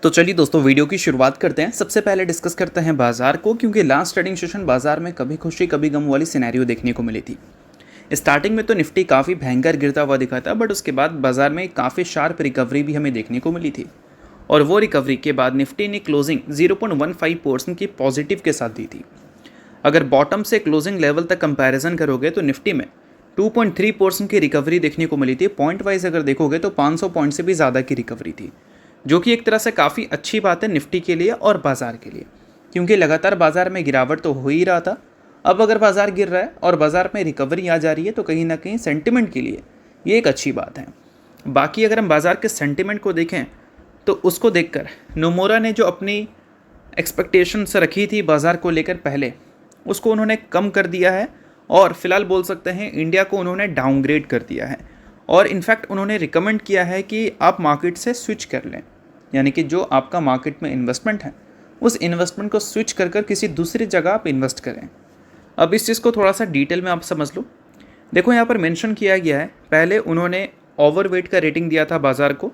तो चलिए दोस्तों वीडियो की शुरुआत करते हैं। सबसे पहले डिस्कस करते हैं बाजार को, क्योंकि लास्ट ट्रेडिंग सेशन बाजार में कभी खुशी कभी गम वाली सिनेरियो देखने को मिली थी। स्टार्टिंग में तो निफ्टी काफ़ी भयंकर गिरता हुआ दिखा था, बट उसके बाद बाजार में काफ़ी शार्प रिकवरी भी हमें देखने को मिली थी। और वो रिकवरी के बाद निफ्टी ने क्लोजिंग 0.15% की पॉजिटिव के साथ दी थी। अगर बॉटम से क्लोजिंग लेवल तक कंपैरिजन करोगे तो निफ्टी में 2.3% की रिकवरी देखने को मिली थी। पॉइंट वाइज अगर देखोगे तो 500 पॉइंट से भी ज़्यादा की रिकवरी थी, जो कि एक तरह से काफ़ी अच्छी बात है निफ्टी के लिए और बाज़ार के लिए, क्योंकि लगातार बाज़ार में गिरावट तो हो ही रहा था। अब अगर बाज़ार गिर रहा है और बाज़ार में रिकवरी आ जा रही है तो कहीं ना कहीं सेंटिमेंट के लिए ये एक अच्छी बात है। बाकी अगर हम बाज़ार के सेंटिमेंट को देखें तो उसको देखकर नोमोरा ने जो अपनी एक्सपेक्टेशंस रखी थी बाज़ार को लेकर पहले, उसको उन्होंने कम कर दिया है। और फिलहाल बोल सकते हैं इंडिया को उन्होंने डाउनग्रेड कर दिया है। और इनफैक्ट उन्होंने रिकमेंड किया है कि आप मार्केट से स्विच कर लें, यानी कि जो आपका मार्केट में इन्वेस्टमेंट है उस इन्वेस्टमेंट को स्विच कर कर किसी दूसरी जगह आप इन्वेस्ट करें। अब इस चीज़ को थोड़ा सा डिटेल में आप समझ लो। देखो यहाँ पर मेंशन किया गया है, पहले उन्होंने ओवरवेट का रेटिंग दिया था बाज़ार को,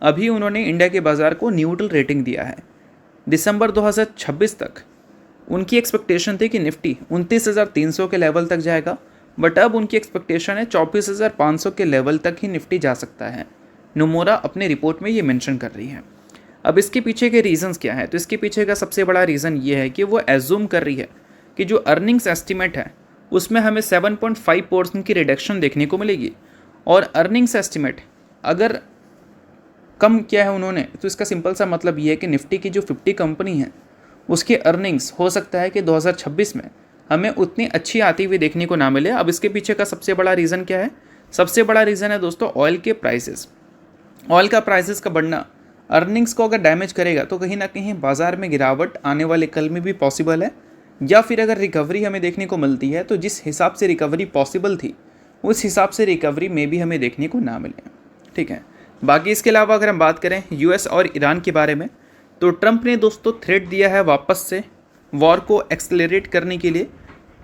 अभी उन्होंने इंडिया के बाज़ार को न्यूट्रल रेटिंग दिया है। दिसंबर 2026 तक उनकी एक्सपेक्टेशन थी कि निफ्टी 29,300 के लेवल तक जाएगा, बट अब उनकी एक्सपेक्टेशन है 24,500 के लेवल तक ही निफ्टी जा सकता है। नोमोरा अपने रिपोर्ट में ये मेंशन कर रही है। अब इसके पीछे के रीज़न्स क्या है, तो इसके पीछे का सबसे बड़ा रीज़न ये है कि वो एज्यूम कर रही है कि जो अर्निंग्स एस्टिमेट है उसमें हमें 7.5% की रिडक्शन देखने को मिलेगी। और अर्निंग्स एस्टिमेट अगर कम किया है उन्होंने, तो इसका सिंपल सा मतलब ये है कि निफ्टी की जो 50 कंपनी है उसकी अर्निंग्स हो सकता है कि 2026 में हमें उतनी अच्छी आती हुई देखने को ना मिले। अब इसके पीछे का सबसे बड़ा रीज़न क्या है? सबसे बड़ा रीज़न है दोस्तों ऑयल के प्राइसेस। ऑयल का प्राइसेस का बढ़ना अर्निंग्स को अगर डैमेज करेगा तो कहीं ना कहीं बाज़ार में गिरावट आने वाले कल में भी पॉसिबल है, या फिर अगर रिकवरी हमें देखने को मिलती है तो जिस हिसाब से रिकवरी पॉसिबल थी उस हिसाब से रिकवरी में भी हमें देखने को ना मिले। ठीक है। बाकी इसके अलावा अगर हम बात करें यूएस और ईरान के बारे में, तो ट्रंप ने दोस्तों थ्रेट दिया है वापस से वॉर को एक्सेलरेट करने के लिए।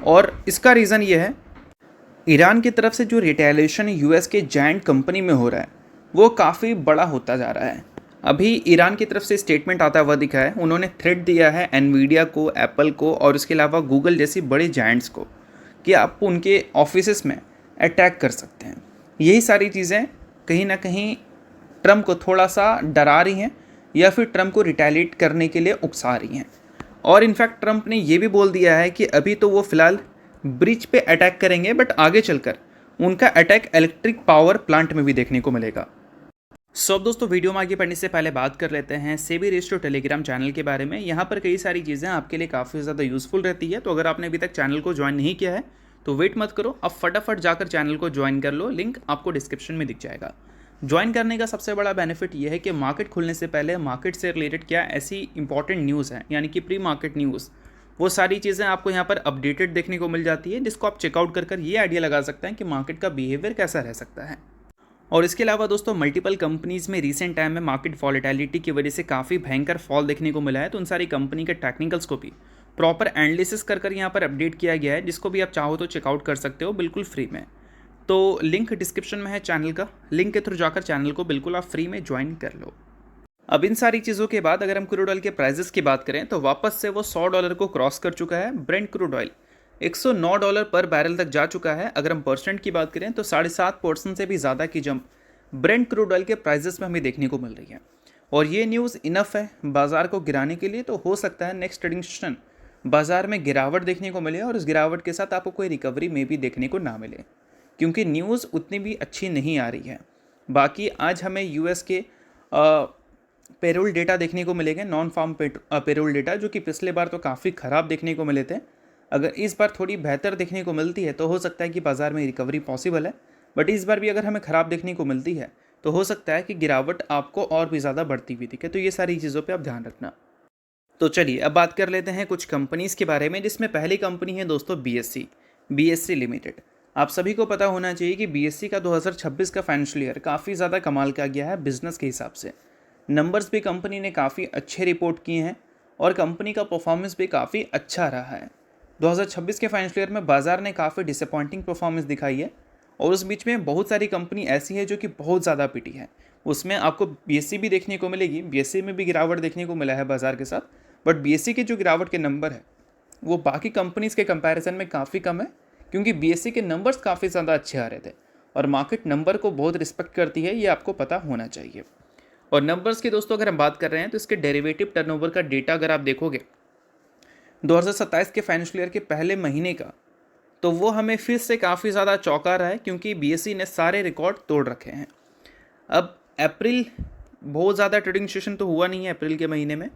और इसका रीज़न ये है, ईरान की तरफ से जो रिटेलिएशन यूएस के जायंट कंपनी में हो रहा है वो काफ़ी बड़ा होता जा रहा है। अभी ईरान की तरफ से स्टेटमेंट आता हुआ दिखा है, उन्होंने थ्रेट दिया है एनवीडिया को, एप्पल को और इसके अलावा गूगल जैसी बड़े जायंट्स को कि आप उनके ऑफिसेस में अटैक कर सकते हैं। यही सारी चीज़ें कहीं ना कहीं ट्रंप को थोड़ा सा डरा रही हैं या फिर ट्रंप को रिटेलिएट करने के लिए उकसा रही हैं। और इनफैक्ट ट्रंप ने ये भी बोल दिया है कि अभी तो वो फिलहाल ब्रिज पे अटैक करेंगे, बट आगे चलकर उनका अटैक इलेक्ट्रिक पावर प्लांट में भी देखने को मिलेगा। अब दोस्तों वीडियो में आगे बढ़ने से पहले बात कर लेते हैं सेबी रजिस्टर्ड टेलीग्राम चैनल के बारे में। यहाँ पर कई सारी चीज़ें आपके लिए काफ़ी ज़्यादा यूज़फुल रहती है, तो अगर आपने अभी तक चैनल को ज्वाइन नहीं किया है तो वेट मत करो, अब फटाफट जाकर चैनल को ज्वाइन कर लो, लिंक आपको डिस्क्रिप्शन में दिख जाएगा। ज्वाइन करने का सबसे बड़ा बेनिफिट यह है कि मार्केट खुलने से पहले मार्केट से रिलेटेड क्या ऐसी इंपॉर्टेंट न्यूज़ है, यानी कि प्री मार्केट न्यूज़, वो सारी चीज़ें आपको यहाँ पर अपडेटेड देखने को मिल जाती है, जिसको आप चेकआउट कर ये आइडिया लगा सकते हैं कि मार्केट का बिहेवियर कैसा रह सकता है। और इसके अलावा दोस्तों मल्टीपल कंपनीज़ में रिसेंट टाइम में मार्केट वॉलेटिलिटी की वजह से काफ़ी भयंकर फॉल देखने को मिला है, तो उन सारी कंपनी के टेक्निकल्स को भी प्रॉपर एनालिसिस कर यहाँ पर अपडेट किया गया है, जिसको भी आप चाहो तो चेकआउट कर सकते हो बिल्कुल फ्री में। तो लिंक डिस्क्रिप्शन में है चैनल का, लिंक के थ्रू जाकर चैनल को बिल्कुल आप फ्री में ज्वाइन कर लो। अब इन सारी चीज़ों के बाद अगर हम क्रूड ऑयल के प्राइसेस की बात करें तो वापस से वो $100 को क्रॉस कर चुका है। ब्रेंट क्रूड ऑयल $109 पर बैरल तक जा चुका है। अगर हम परसेंट की बात करें तो 7.5% से भी ज़्यादा की जंप ब्रेंट क्रूड ऑयल के प्राइसेस में हमें देखने को मिल रही है। और ये न्यूज़ इनफ है बाज़ार को गिराने के लिए, तो हो सकता है नेक्स्ट ट्रेडिंग सेशन बाज़ार में गिरावट देखने को मिले और उस गिरावट के साथ आपको कोई रिकवरी में भी देखने को ना मिले, क्योंकि न्यूज़ उतनी भी अच्छी नहीं आ रही है। बाकी आज हमें यूएस के पेरोल डेटा देखने को मिलेंगे, नॉन फार्म पेरोल डेटा, जो कि पिछले बार तो काफ़ी ख़राब देखने को मिले थे। अगर इस बार थोड़ी बेहतर देखने को मिलती है तो हो सकता है कि बाज़ार में रिकवरी पॉसिबल है, बट इस बार भी अगर हमें ख़राब देखने को मिलती है तो हो सकता है कि गिरावट आपको और भी ज़्यादा बढ़ती हुई दिखे। तो ये सारी चीज़ों पर आप ध्यान रखना। तो चलिए अब बात कर लेते हैं कुछ कंपनीज़ के बारे में, जिसमें पहली कंपनी है दोस्तों बीएससी लिमिटेड। आप सभी को पता होना चाहिए कि बीएससी का 2026 का फाइनेंशियल ईयर काफ़ी ज़्यादा कमाल का गया है बिजनेस के हिसाब से। नंबर्स भी कंपनी ने काफ़ी अच्छे रिपोर्ट किए हैं और कंपनी का परफॉर्मेंस भी काफ़ी अच्छा रहा है। 2026 के फाइनेंशियल ईयर में बाज़ार ने काफ़ी डिसअपॉइंटिंग परफॉर्मेंस दिखाई है और उस बीच में बहुत सारी कंपनी ऐसी है जो कि बहुत ज़्यादा पिटी है। उसमें आपको बीएससी भी देखने को मिलेगी, बीएससी में भी गिरावट देखने को मिला है बाजार के साथ, बट बीएससी के जो गिरावट के नंबर है वो बाकी कंपनीज़ के कंपैरिजन में काफ़ी कम है, क्योंकि बीएससी के नंबर्स काफ़ी ज़्यादा अच्छे आ रहे थे और मार्केट नंबर को बहुत रिस्पेक्ट करती है, ये आपको पता होना चाहिए। और नंबर्स की दोस्तों अगर हम बात कर रहे हैं तो इसके डेरिवेटिव टर्नओवर का डेटा अगर आप देखोगे 2027 के फाइनेंशियल ईयर के पहले महीने का, तो वो हमें फिर से काफ़ी ज़्यादा चौंका रहा है, क्योंकि बीएसई ने सारे रिकॉर्ड तोड़ रखे हैं। अब अप्रैल बहुत ज़्यादा ट्रेडिंग सेशन तो हुआ नहीं है अप्रैल के महीने में,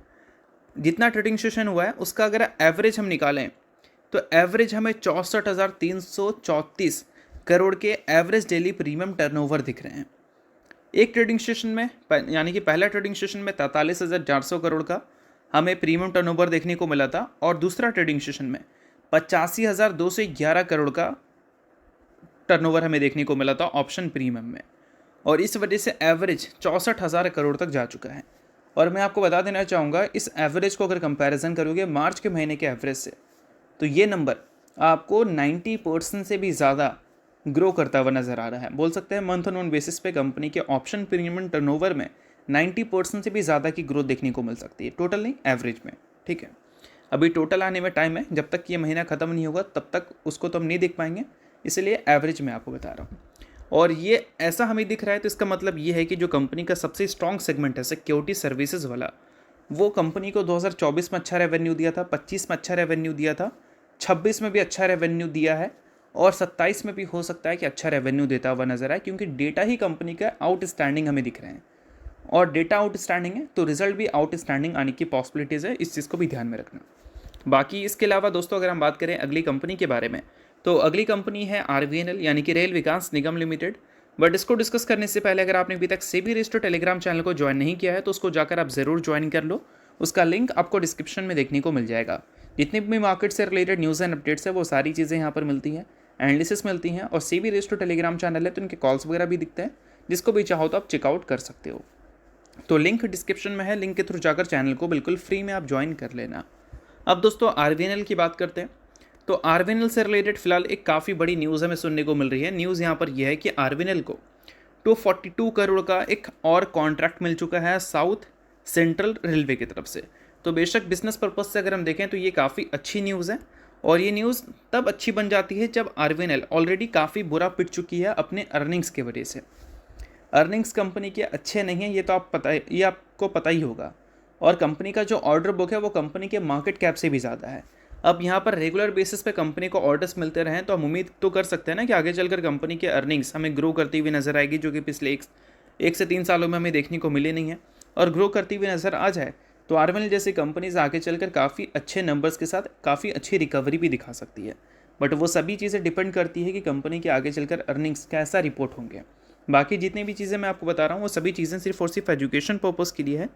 जितना ट्रेडिंग सेशन हुआ है उसका अगर एवरेज हम निकालें तो एवरेज हमें 64,334 करोड़ के एवरेज डेली प्रीमियम टर्नओवर दिख रहे हैं। एक ट्रेडिंग सेशन में यानी कि पहला ट्रेडिंग सेशन में 43,400 करोड़ का हमें प्रीमियम टर्नओवर देखने को मिला था, और दूसरा ट्रेडिंग सेशन में 85,211 करोड़ का टर्नओवर हमें देखने को मिला था ऑप्शन प्रीमियम में, और इस वजह से एवरेज 64,000 करोड़ तक जा चुका है। और मैं आपको बता देना चाहूँगा, इस एवरेज को अगर कंपैरिजन करोगे मार्च के महीने के एवरेज से, तो ये नंबर आपको 90% से भी ज़्यादा ग्रो करता हुआ नज़र आ रहा है। बोल सकते हैं मंथ ऑन मंथ बेसिस पे कंपनी के ऑप्शन प्रीमियम टर्नओवर में 90% से भी ज़्यादा की ग्रोथ देखने को मिल सकती है, टोटल नहीं एवरेज में। ठीक है, अभी टोटल आने में टाइम है, जब तक ये महीना ख़त्म नहीं होगा तब तक उसको तो हम नहीं देख पाएंगे, इसलिए एवरेज में आपको बता रहा हूँ। और ये ऐसा हमें दिख रहा है तो इसका मतलब ये है कि जो कंपनी का सबसे स्ट्रॉन्ग सेगमेंट है सिक्योरिटी सर्विसेज वाला, वो कंपनी को 2024 में अच्छा रेवेन्यू दिया था, 25 में अच्छा रेवेन्यू दिया था, 26 में भी अच्छा रेवेन्यू दिया है, और 27 में भी हो सकता है कि अच्छा रेवेन्यू देता हुआ नजर आए, क्योंकि डेटा ही कंपनी का आउटस्टैंडिंग हमें दिख रहे हैं, और डेटा आउटस्टैंडिंग है तो रिजल्ट भी आउटस्टैंडिंग आने की पॉसिबिलिटीज़ है, इस चीज़ को भी ध्यान में रखना। बाकी इसके अलावा दोस्तों अगर हम बात करें अगली कंपनी के बारे में, तो अगली कंपनी है आरवीएनएल यानी कि rail Vikas Nigam limited. But इसको डिस्कस करने से पहले अगर आपने अभी तक सेबी रजिस्टर्ड टेलीग्राम चैनल को ज्वाइन नहीं किया है तो उसको जाकर आप ज़रूर ज्वाइन कर लो, उसका लिंक आपको डिस्क्रिप्शन में देखने को मिल जाएगा। जितनी भी मार्केट से रिलेटेड न्यूज़ एंड अपडेट्स है वो सारी चीज़ें यहाँ पर मिलती हैं, एनालिसिस मिलती हैं, और सेबी रजिस्टर्ड टेलीग्राम चैनल है तो उनके कॉल्स वगैरह भी दिखते हैं, जिसको भी चाहो तो आप चेकआउट कर सकते हो। तो लिंक डिस्क्रिप्शन में है, लिंक के थ्रू जाकर चैनल को बिल्कुल फ्री में आप ज्वाइन कर लेना। अब दोस्तों आरवीएनएल की बात करते हैं, तो आरवीएनएल से रिलेटेड फिलहाल एक काफ़ी बड़ी न्यूज़ हमें सुनने को मिल रही है। न्यूज़ यहाँ पर यह है कि आरवीएनएल को 242 करोड़ का एक और कॉन्ट्रैक्ट मिल चुका है साउथ सेंट्रल रेलवे की तरफ से। तो बेशक बिजनेस पर्पज से अगर हम देखें तो ये काफ़ी अच्छी न्यूज़ है, और ये न्यूज़ तब अच्छी बन जाती है जब आरवीएनएल ऑलरेडी काफ़ी बुरा पिट चुकी है अपने अर्निंग्स की वजह से। अर्निंग्स कंपनी के अच्छे नहीं है, ये आपको पता ही होगा, और कंपनी का जो ऑर्डर बुक है वो कंपनी के मार्केट कैप से भी ज़्यादा है। अब यहाँ पर रेगुलर बेसिस पे कंपनी को ऑर्डर्स मिलते रहें तो हम उम्मीद तो कर सकते हैं ना कि आगे चलकर कंपनी के अर्निंग्स हमें ग्रो करती हुई नज़र आएगी, जो कि पिछले एक से 3 सालों में हमें देखने को मिली नहीं है, और ग्रो करती हुई नज़र आ जाए तो आरवीएनएल जैसी कंपनीज आगे चलकर काफ़ी अच्छे नंबर्स के साथ काफ़ी अच्छी रिकवरी भी दिखा सकती है। बट वो सभी चीज़ें डिपेंड करती है कि कंपनी के आगे चलकर अर्निंग्स कैसा रिपोर्ट होंगे। बाकी जितनी भी चीज़ें मैं आपको बता रहा हूँ वो सभी चीज़ें सिर्फ और सिर्फ एजुकेशन पर्पज़ के लिए है,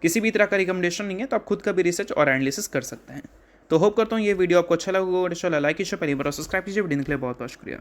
किसी भी तरह का रिकमेंडेशन नहीं है, तो आप खुद का भी रिसर्च और एनालिसिस कर सकते हैं। तो होप करता हूँ ये वीडियो आपको अच्छा लगा होगा, लाइक कीजिए, पहली बार सब्सक्राइब कीजिए। वीडियो के लिए बहुत बहुत शुक्रिया।